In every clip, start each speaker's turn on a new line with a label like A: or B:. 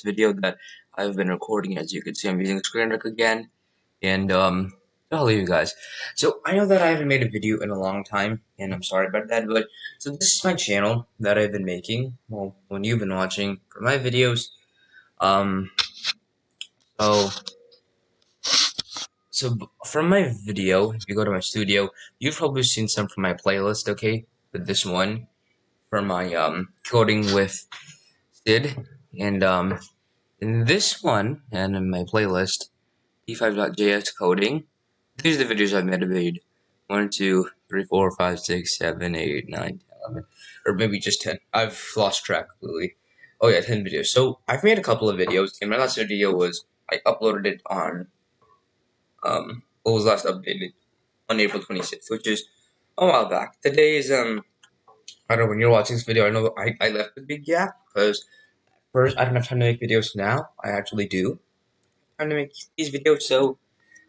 A: video that I've been recording. As you can see, I'm using screen rec again, and I'll leave you guys. So I know that I haven't made a video in a long time, and I'm sorry about that. But so this is my channel that I've been making. Well, when you've been watching for my videos, um, so from my video, if you go to my studio, you've probably seen some from my playlist. Okay, but this one for my coding with Sid, and in this one, and in my playlist, p5.js coding, these are the videos I've made. 1, 2, 3, 4, 5, 6, 7, 8, 9, 10, 11, or maybe just 10. I've lost track completely. Oh yeah, 10 videos. So I've made a couple of videos, and my last video was, I uploaded it on, what was last updated? On April 26th, which is a while back. Today is, I don't know, when you're watching this video, I know I left a big gap, because first, I don't have time to make videos now. I actually do. I'm to make these videos, so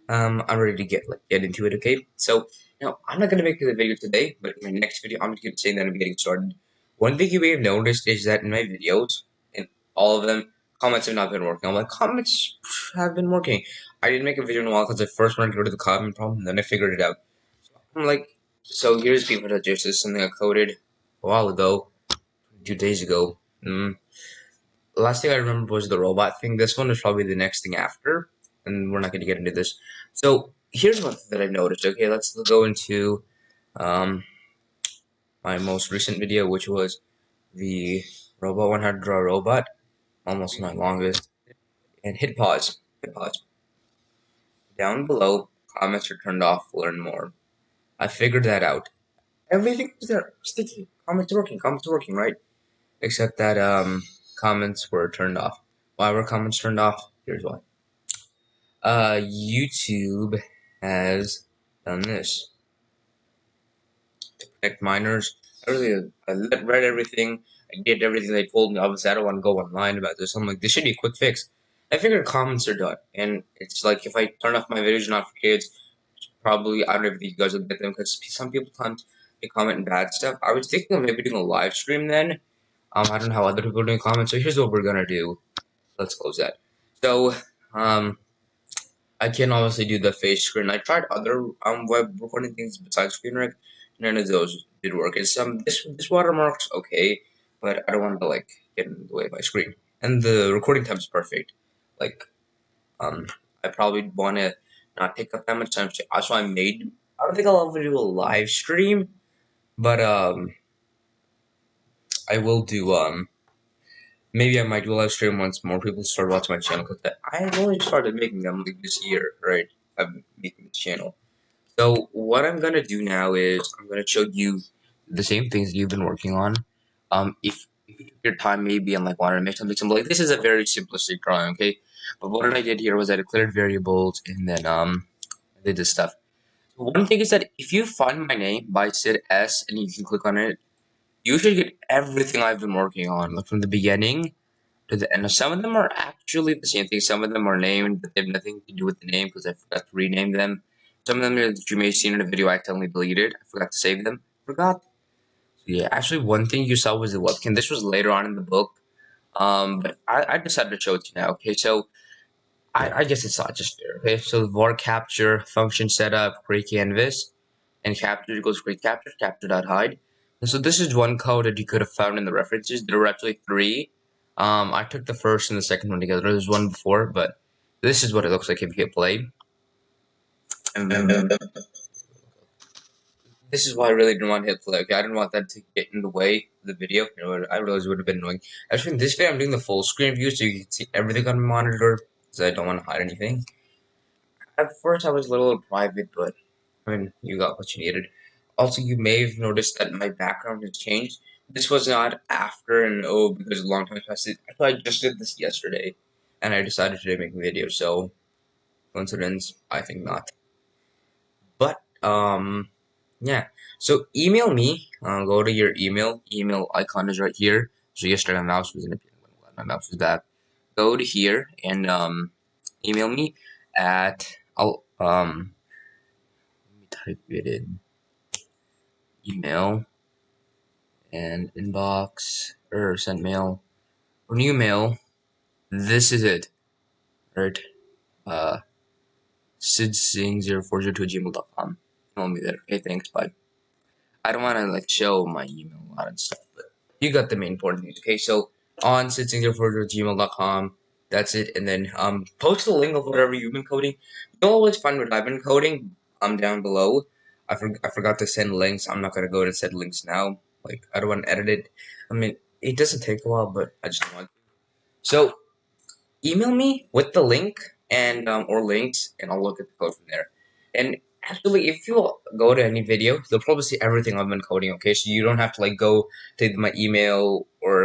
A: I'm ready to get into it. Okay, so now I'm not gonna make the video today, but in my next video, I'm just gonna say that I'm getting started. One thing you may have noticed is that in my videos, in all of them, comments have not been working. I'm like, comments have been working. I didn't make a video in a while because I first wanted to go to the comment problem, and then I figured it out. I'm like, so here's people that just is something I coded a while ago, 2 days ago. The last thing I remember was the robot thing. This one is probably the next thing after, and we're not going to get into this. So here's one thing that I noticed. Okay, let's go into my most recent video, which was the robot one how to draw a robot, almost my longest. And hit pause. Hit pause. Down below, comments are turned off. Learn more. I figured that out. Everything was there. Sticky. Comments working. Comments working, right? Except that comments were turned off. Why were comments turned off? Here's why. YouTube has done this to protect minors. I read everything. I did everything they told me. Obviously, I don't want to go online about this. I'm like, this should be a quick fix. I figured comments are done, and it's like if I turn off my videos not for kids, probably I don't know if you guys will get them because some people can't comment and bad stuff. I was thinking of maybe doing a live stream then. I don't know how other people are doing comments. So here's what we're gonna do. Let's close that. So I can obviously do the face screen. I tried other web recording things besides ScreenRec. None of those did work. It's this watermark's okay, but I don't want to like get in the way of my screen. And the recording time is perfect. Like I probably want to not take up that much time. So I made. I don't think I'll ever do a live stream, but I will do maybe I might do a live stream once more people start watching my channel because I've only started making them like this year, right? I'm making this channel. So what I'm gonna do now is I'm gonna show you the same things you've been working on. If you took your time maybe and like wanted to make something simple, like this is a very simplistic drawing, okay? But what I did here was I declared variables and then I did this stuff. So one thing is that if you find my name by Sid S and you can click on it, you should get everything I've been working on, like from the beginning to the end. Some of them are actually the same thing. Some of them are named, but they have nothing to do with the name because I forgot to rename them. Some of them that you may have seen in a video I accidentally deleted. I forgot to save them. Forgot. So yeah, actually one thing you saw was the webcam. This was later on in the book. But I decided to show it to you now. Okay, so I guess it's not just fair. Okay, so var capture, function setup, create canvas, and capture equals create capture, capture.hide. And so this is one code that you could have found in the references. There were actually 3. I took the first and the second one together. There's one before, but this is what it looks like if you hit play. And this is why I really didn't want to hit play. Okay, I didn't want that to get in the way of the video. You know, I realized it would have been annoying. Actually, in this video, I'm doing the full screen view so you can see everything on my monitor because I don't want to hide anything. At first, I was a little private, but I mean, you got what you needed. Also, you may have noticed that my background has changed. This was not after and because a long time passed. I just did this yesterday, and I decided to make a video. So, coincidence? I think not. But yeah. So email me. Go to your email. Email icon is right here. So yesterday my mouse was in a pin. I'm glad my mouse was back. Go to here and email me at let me type it in. Email and inbox or sent mail or new mail this is it. Right? sidsing0402@gmail.com. Email me there. Okay, thanks. Bye. I don't want to like show my email a lot and stuff, but you got the main important things. Okay, so on sidsing0402@gmail.com. That's it, and then post a link of whatever you've been coding. You'll always find what I've been coding. Down below. I forgot to send links. I'm not gonna go to send links now. Like I don't want to edit it. I mean, it doesn't take a while, but I just don't want to. So email me with the link and or links, and I'll look at the code from there. And actually, if you go to any video, you'll probably see everything I've been coding. Okay, so you don't have to like go to my email or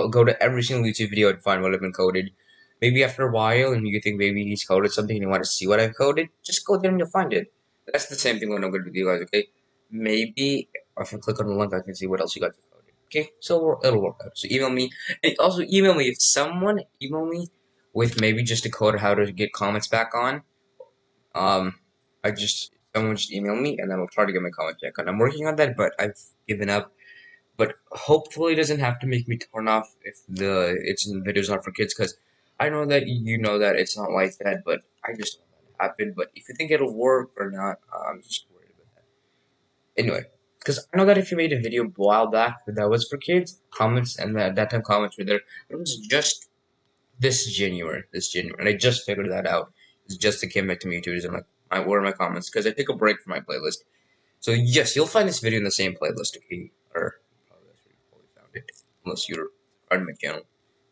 A: go to every single YouTube video and find what I've been coded. Maybe after a while, and you think maybe he's coded something and you want to see what I've coded, just go there and you'll find it. That's the same thing when I'm going to do, you guys. Okay, maybe if I click on the link, I can see what else you guys have coded. Okay, so it'll work out. So email me, and also email me if someone email me with maybe just a code of how to get comments back on. Um, someone just email me and then I'll try to get my comments back on. I'm working on that, but I've given up. But hopefully, it doesn't have to make me turn off if the video's not for kids, because I know that you know that it's not like that. But I just don't want it to happen. But if you think it'll work or not, I'm just worried about that. Anyway, because I know that if you made a video a while back that was for kids, comments and that time comments were there. It was just this January, and I just figured that out. It's just it came back to me too. And like, where are my comments? Because I took a break from my playlist. So yes, you'll find this video in the same playlist. Okay, or probably that's where you probably found it, unless you're on my channel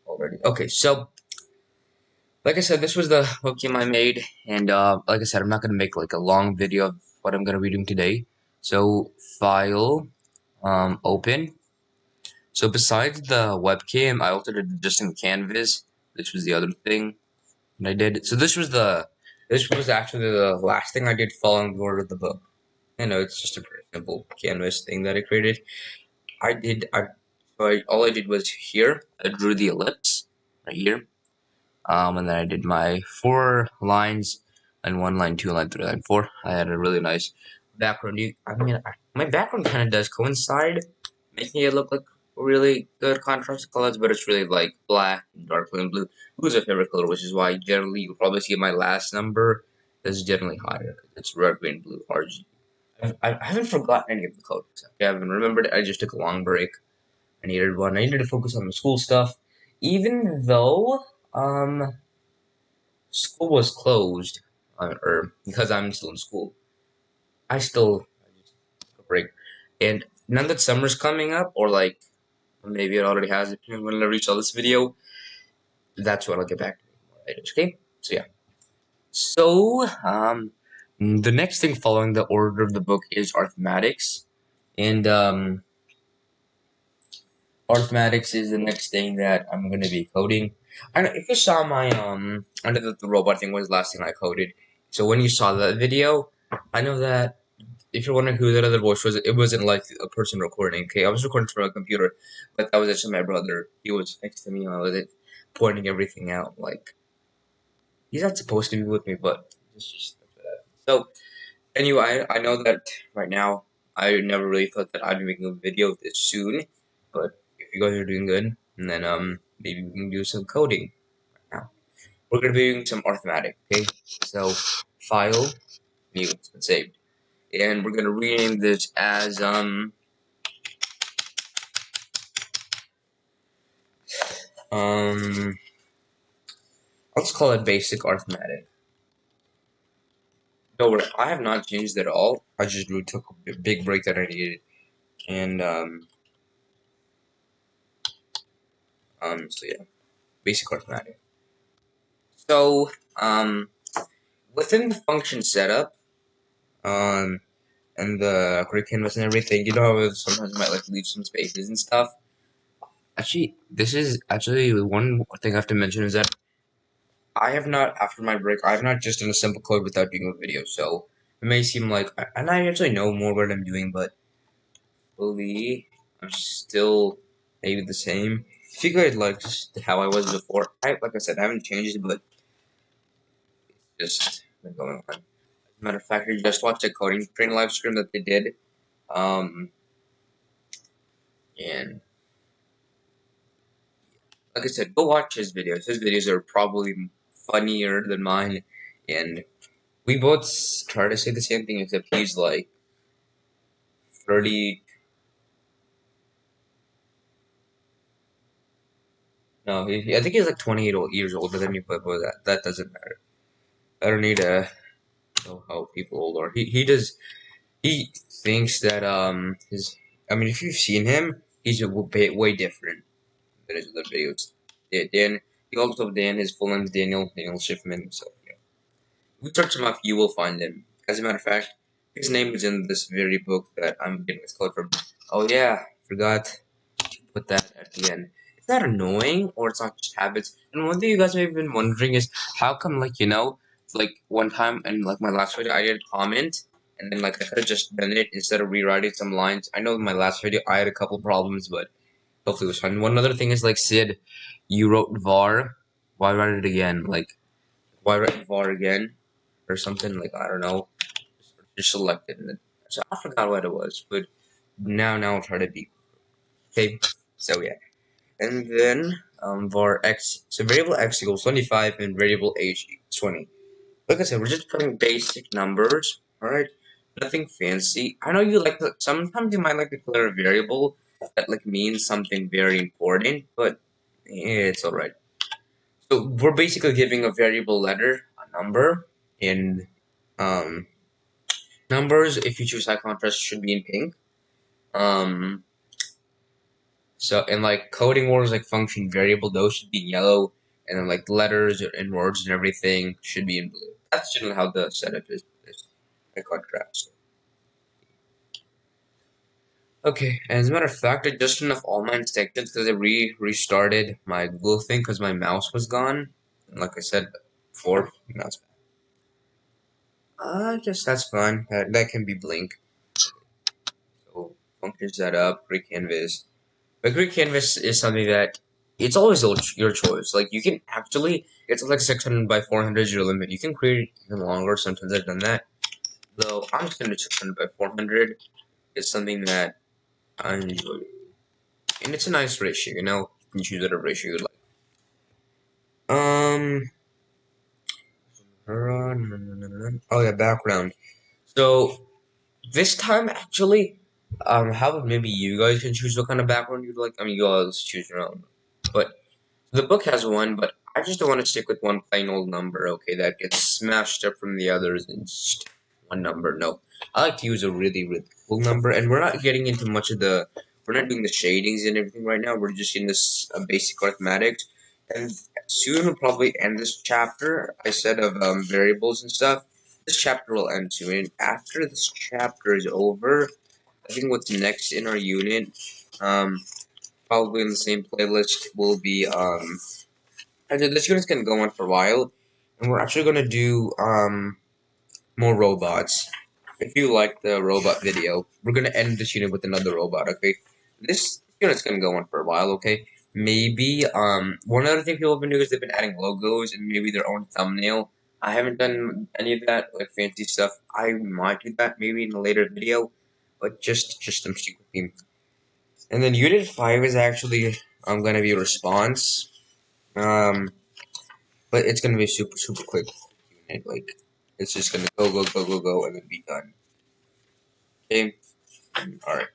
A: already. Okay, so like I said, this was the web game I made, and like I said, I'm not gonna make like a long video of what I'm gonna be doing today. So file, open. So besides the webcam, I also did just in Canvas. This was the other thing. And I did. So this was actually the last thing I did following the order of the book. I know it's just a pretty simple canvas thing that I created. All I did was here. I drew the ellipse right here. And then I did my 4 lines and 1 line, 2 line, 3 line, 4. I had a really nice background. My background kind of does coincide, making it look like really good contrast colors, but it's really like black, dark blue, and blue. Blue's a favorite color, which is why generally you'll probably see my last number is generally higher. It's red, green, blue, RG. I haven't forgotten any of the colors. Okay, I haven't remembered it. I just took a long break. I needed one. I needed to focus on the school stuff, even though school was closed, or because I'm still in school. I just took a break, and now that summer's coming up, or like maybe it already has, depending when I reach all this video, that's when I'll get back to it. Okay, so yeah. So the next thing following the order of the book is arithmetics, and arithmetics is the next thing that I'm gonna be coding. I know if you saw my under the robot thing was the last thing I coded. So when you saw that video, I know that if you're wondering who that other voice was, it wasn't like a person recording. Okay, I was recording from a computer, but that was actually my brother. He was next to me and I was like, pointing everything out. Like he's not supposed to be with me, but it's just so. Anyway, I know that right now I never really thought that I'd be making a video this soon, but if you guys are doing good, and then maybe we can do some coding right now. We're gonna be doing some arithmetic, okay? So file, new, it's been saved, and we're gonna rename this as let's call it basic arithmetic. Don't worry, I have not changed it at all. I just really took a big break that I needed, and so yeah, basic arithmetic. So within the function setup, and the grid canvas and everything, you know how sometimes you might like leave some spaces and stuff. Actually, this is actually one thing I have to mention is that I have not, after my break, I have not just done a simple code without doing a video. So it may seem like, and I actually know more what I'm doing, but fully, I'm still maybe the same. If you guys like just how I was before, like I said, I haven't changed, but it's just been going on. Matter of fact, I just watched a coding train live stream that they did, and like I said, go watch his videos. His videos are probably funnier than mine, and we both try to say the same thing, except he's like 30. No, I think he's like 28 years older than me, but that doesn't matter. I don't need to know how people old are. He does. He thinks that his. I mean, if you've seen him, he's way different than his other videos. Yeah, Dan. He also Dan. His full name is Daniel Schiffman. So yeah, if you search him up, you will find him. As a matter of fact, his name is in this very book that I'm getting this code from. Oh yeah, forgot put that at the end. Is that annoying or it's not just habits? And one thing you guys may have been wondering is how come, like, like one time in like my last video I did a comment and then like I could have just done it instead of rewriting some lines. I know in my last video I had a couple problems, but hopefully it was fine. One other thing is like Sid, you wrote var. Why write it again? Like why write var again or something? Like I don't know. Just select it. So I forgot what it was, but now I'll try to be okay. So yeah. And then var x, so variable x equals 25 and variable h equals 20. Like I said, we're just putting basic numbers, alright? Nothing fancy. I know you like to, sometimes you might like to declare a variable that like means something very important, but it's alright. So we're basically giving a variable letter, a number, and um, numbers, if you choose high contrast, should be in pink. Um, So, and like coding words like function variable, those should be in yellow, and then like letters and words and everything should be in blue. That's generally how the setup is by contrast. Okay, and as a matter of fact, I just turned off all my instructions because I restarted my Google thing because my mouse was gone. And like I said before, mouse. Just that's fine. That can be blink. So function setup, create canvas. But Greek canvas is something that it's always your choice. Like you can actually, it's like 600 by 400 is your limit. You can create it even longer. Sometimes I've done that. Though I'm just gonna do 600 by 400. It's something that I enjoy, and it's a nice ratio. You can choose whatever ratio you like. Um. Oh yeah, background. So this time actually, how about maybe you guys can choose what kind of background you'd like? I mean, you guys choose your own, but. The book has one, but I just don't want to stick with one plain old number, okay, that gets smashed up from the others and just one number. No. I like to use a really, really cool number, and we're not getting into much of we're not doing the shadings and everything right now. We're just in this basic arithmetic. And soon we'll probably end this chapter, I said, of variables and stuff. This chapter will end soon. And after this chapter is over, I think what's next in our unit, probably in the same playlist will be actually this unit's gonna go on for a while, and we're actually gonna do more robots. If you like the robot video, we're gonna end this unit with another robot. Okay, this unit's gonna go on for a while. Okay, maybe one other thing people have been doing is they've been adding logos and maybe their own thumbnail. I haven't done any of that like fancy stuff. I might do that maybe in a later video, but just some secret theme. And then Unit 5 is actually gonna be a response. Um, but it's gonna be super quick. Like it's just gonna go and then be done. Okay. All right.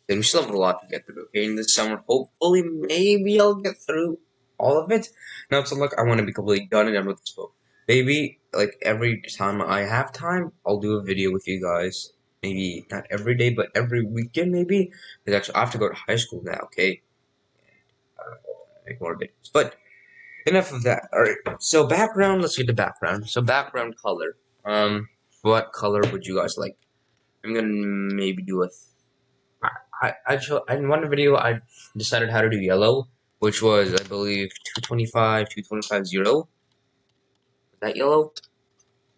A: Then we still have a lot to get through. Okay, in this summer, hopefully, maybe I'll get through all of it. Now it's like I want to be completely done and done with this book. Maybe like every time I have time, I'll do a video with you guys. Maybe not every day, but every weekend maybe. Because actually, I have to go to high school now. Okay. I don't know. Make more videos, but enough of that. All right. So background. Let's get to background. So background color. What color would you guys like? I'm gonna maybe do a. In one video I decided how to do yellow, which was I believe 225 Was that yellow?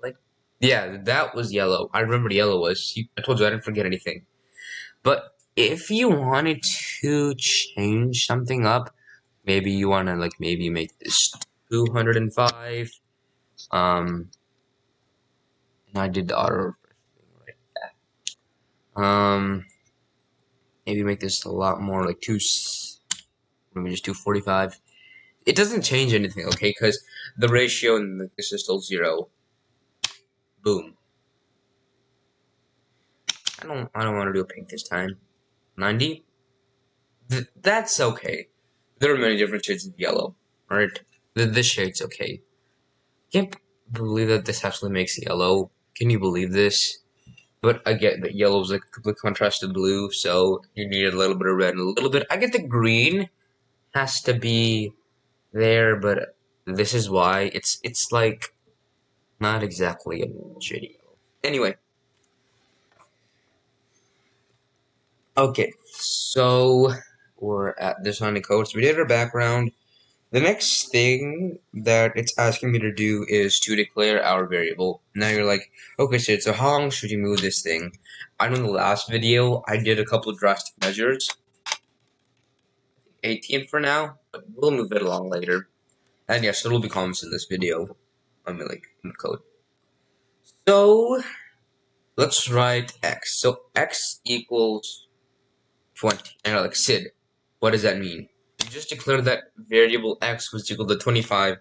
A: Like, yeah, that was yellow. I remember what yellow was. I told you I didn't forget anything. But if you wanted to change something up, maybe you wanna like maybe make this 205. And I did the auto right. Maybe make this a lot more like two. Let me just do 45. It doesn't change anything, okay? Because the ratio in this is still 0. Boom. I don't want to do a pink this time. 90? That's okay. There are many different shades of yellow. Alright? This shade's okay. Can't believe that this actually makes yellow. Can you believe this? But I get that yellow is like a complete contrast to blue, so you need a little bit of red and a little bit. I get the green has to be there, but this is why it's like not exactly a shade yellow. Anyway, okay, so we're at this on the code. So we did our background. The next thing that it's asking me to do is to declare our variable. Now you're like, okay, so how long should you move this thing? I know in the last video I did a couple of drastic measures. 18 for now, but we'll move it along later. And yes, there will be comments in this video. I mean, like, in the code. So, let's write x. So, x equals 20. And you're like, Sid, what does that mean? You just declared that variable x was equal to 25.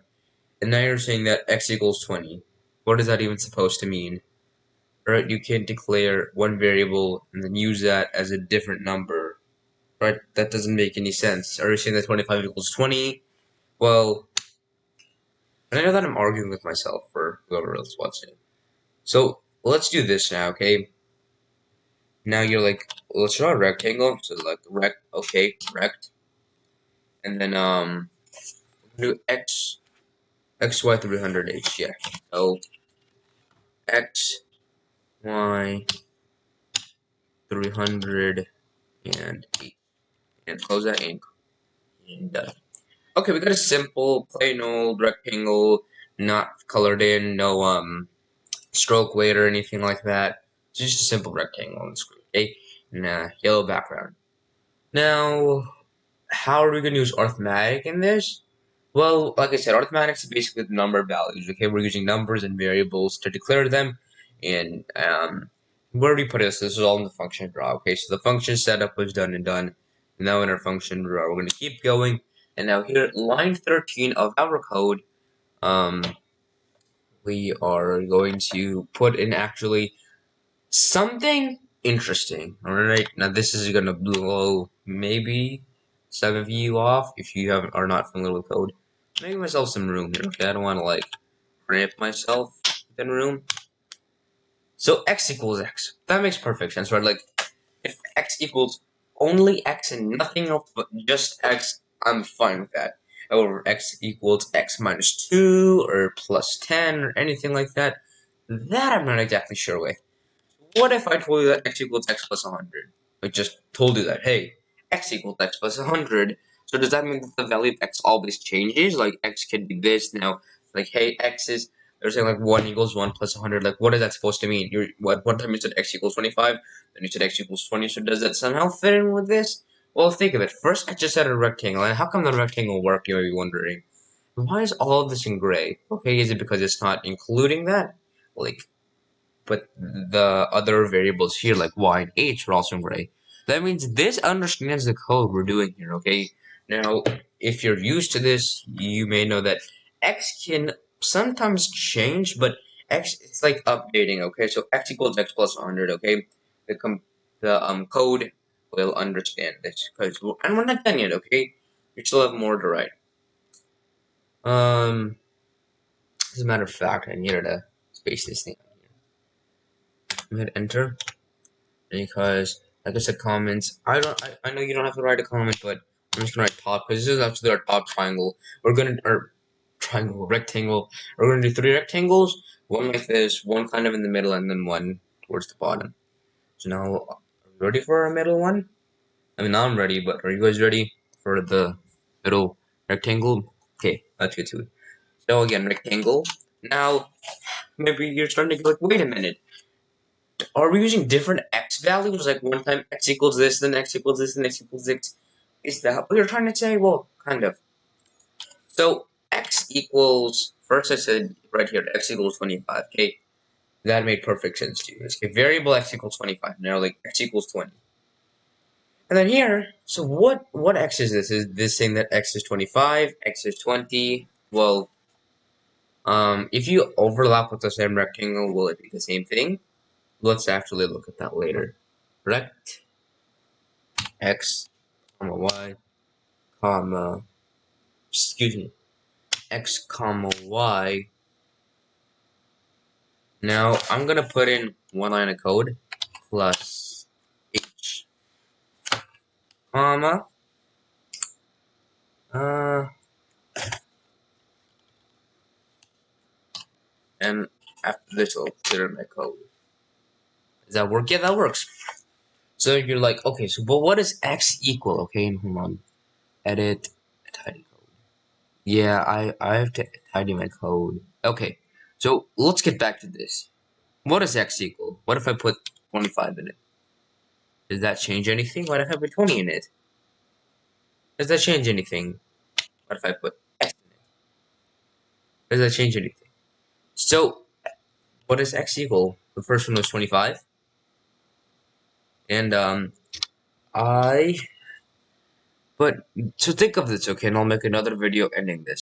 A: And now you're saying that x equals 20. What is that even supposed to mean? Right? You can't declare one variable and then use that as a different number. Right? That doesn't make any sense. Are you saying that 25 equals 20? Well, and I know that I'm arguing with myself for whoever else watching. So let's do this now, okay? Now you're like, let's draw a rectangle. So like okay, rect. And then do xy 300h, yeah. So x y 300 and 8. And close that ink. And done. Okay, we got a simple, plain old rectangle, not colored in, no stroke weight or anything like that. It's just a simple rectangle on the screen, okay? And a yellow background. Now, how are we going to use arithmetic in this? Well, like I said, arithmetic is basically the number values, okay? We're using numbers and variables to declare them. And where do we put this? This is all in the function draw, okay? So the function setup was done and done. Now in our function draw, we're going to keep going. And now here at line 13 of our code, we are going to put in actually something interesting. Alright, now this is gonna blow maybe some of you off if you are not familiar with code. Make myself some room here, okay? I don't wanna like cramp myself in room. So x equals x. That makes perfect sense, right? Like if x equals only x and nothing else but just x, I'm fine with that. However, x equals x minus 2 or plus 10 or anything like that, that I'm not exactly sure with. What if I told you that x equals x plus 100? I just told you that, hey, x equals x plus 100. So does that mean that the value of x always changes? Like x can be this now. Like, hey, x is, they're saying like 1 equals 1 plus 100. Like, what is that supposed to mean? One time you said x equals 25, then you said x equals 20. So does that somehow fit in with this? Well, think of it. First, I just said a rectangle. And how come the rectangle worked, you may be wondering? Why is all of this in gray? Okay, is it because it's not including that? Like, but the other variables here, like y and h, are also in gray. That means this understands the code we're doing here, okay? Now, if you're used to this, you may know that x can sometimes change, but x, it's like updating, okay? So x equals x plus 100, okay? The code will understand this, and we're not done yet, okay? We still have more to write. As a matter of fact, I needed to space this thing. I'm gonna hit enter. Because like I said, comments. I know you don't have to write a comment, but I'm just gonna write top because this is actually our top triangle. We're gonna rectangle. We're gonna do 3 rectangles, one like this, one kind of in the middle, and then one towards the bottom. So now, are we ready for our middle one? I mean, now I'm ready, but are you guys ready for the middle rectangle? Okay, let's get to it. So again, rectangle. Now, maybe you're starting to go like, wait a minute. Are we using different x values? Like one time x equals this, then x equals this, then x equals x. Is that what you're trying to say? Well, kind of. So x equals, first I said right here, x equals 25. Okay, that made perfect sense to you. Okay, variable x equals 25. Now like x equals 20. And then here, so what x is this? Is this saying that x is 25, x is 20? Well, if you overlap with the same rectangle, will it be the same thing? Let's actually look at that later. Rect x, comma y, comma, excuse me, x comma y. Now I'm gonna put in one line of code plus h, comma, uh, and after this I'll clear my code. Does that work? Yeah, that works. So you're like, okay, so but what is x equal? Okay, and hold on. Edit, tidy code. Yeah, I have to tidy my code. Okay, so let's get back to this. What is x equal? What if I put 25 in it? Does that change anything? What if I put 20 in it? Does that change anything? What if I put x in it? Does that change anything? So, what is x equal? The first one was 25. And, I... But, so think of this, okay? And I'll make another video ending this.